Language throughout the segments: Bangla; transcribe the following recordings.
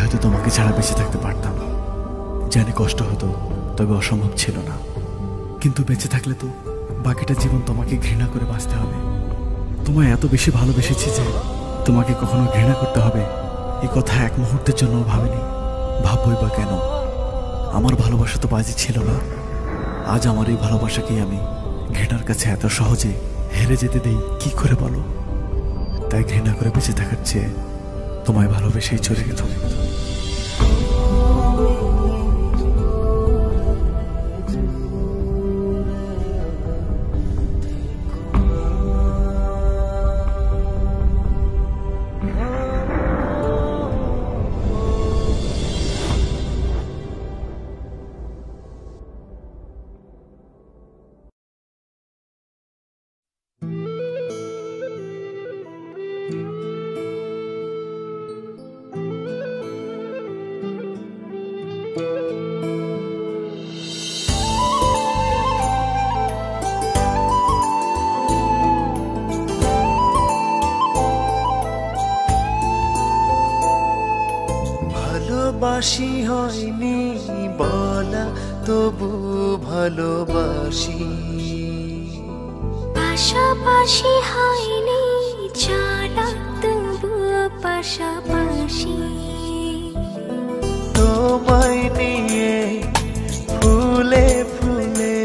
হয়তো তোমাকে ছাড়া বেঁচে থাকতে পারতাম। জানি কষ্ট হতো, তবে অসম্ভব ছিল না। কিন্তু বেঁচে থাকলে তো বাকিটা জীবন তোমাকে ঘৃণা করে বাঁচতে হবে। তোমায় এত বেশি ভালোবেসেছি যে তোমাকে কখনো ঘৃণা করতে হবে এই কথা এক মুহূর্তের জন্য ভাবিনি। ভাববই বা কেন? আমার ভালোবাসা তো বাজি ছিল না। আজ আমার এই ভালোবাসাকেই আমি ঘৃণার কাছে এত সহজে হেরে যেতে দেই কি করে বলো? তাই ঘৃণা করে বেঁচে থাকার চেয়ে তোমায় ভালোবেসেই চলে গেলাম। ভালোবাসি হয়নি বলা, তবু ভালোবাসি। পাশাপাশি হয়নি চলা, তবু পাশাপাশি। তোমায় নিয়ে ফুলে ফুলে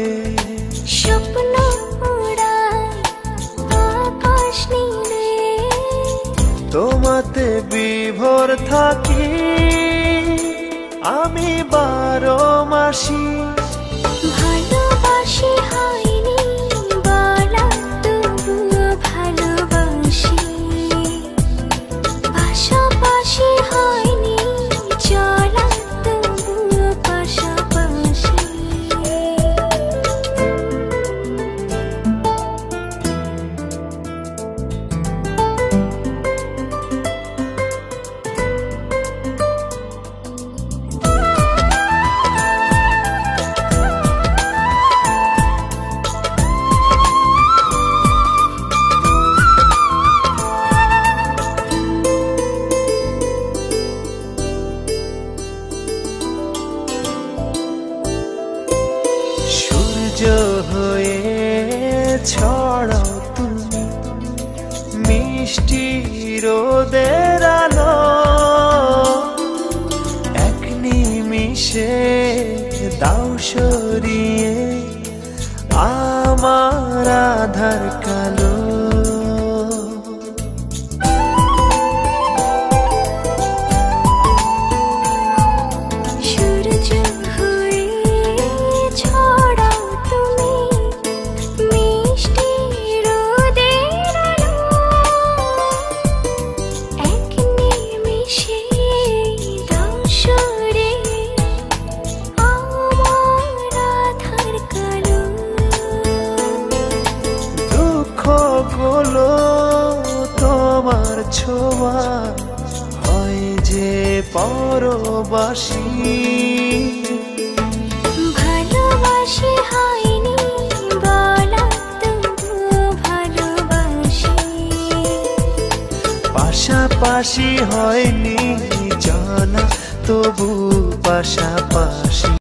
স্বপ্ন উড়ায় আকাশ নীলে, তোমাতে বিভোর থাকি আমি 12 মাসি। ভালোবাসি হয়নি বলা, তবু ভালোবাসি। পাশাপাশি হয়নি চলা, তবু পাশাপাশি। সূর্য হয়ে ছড়াও তুমি মিষ্টি রোদের আলো, এক নিমিষে দাও সরিয়ে আমার আধার কালো। সূর্য হয়ে ছড়াও তুমি মিষ্টি রোদের আলো, এক নিমিষে দাও সরিয়ে আমার আধার কালো। দুঃখ গুলো তোমার ছোঁয়া হয় যে পরবাসী। ভালোবাসি হয়নি বলা, তবু ভালোবাসি। পাশাপাশি হয়নি চলা, তবু পাশাপাশি।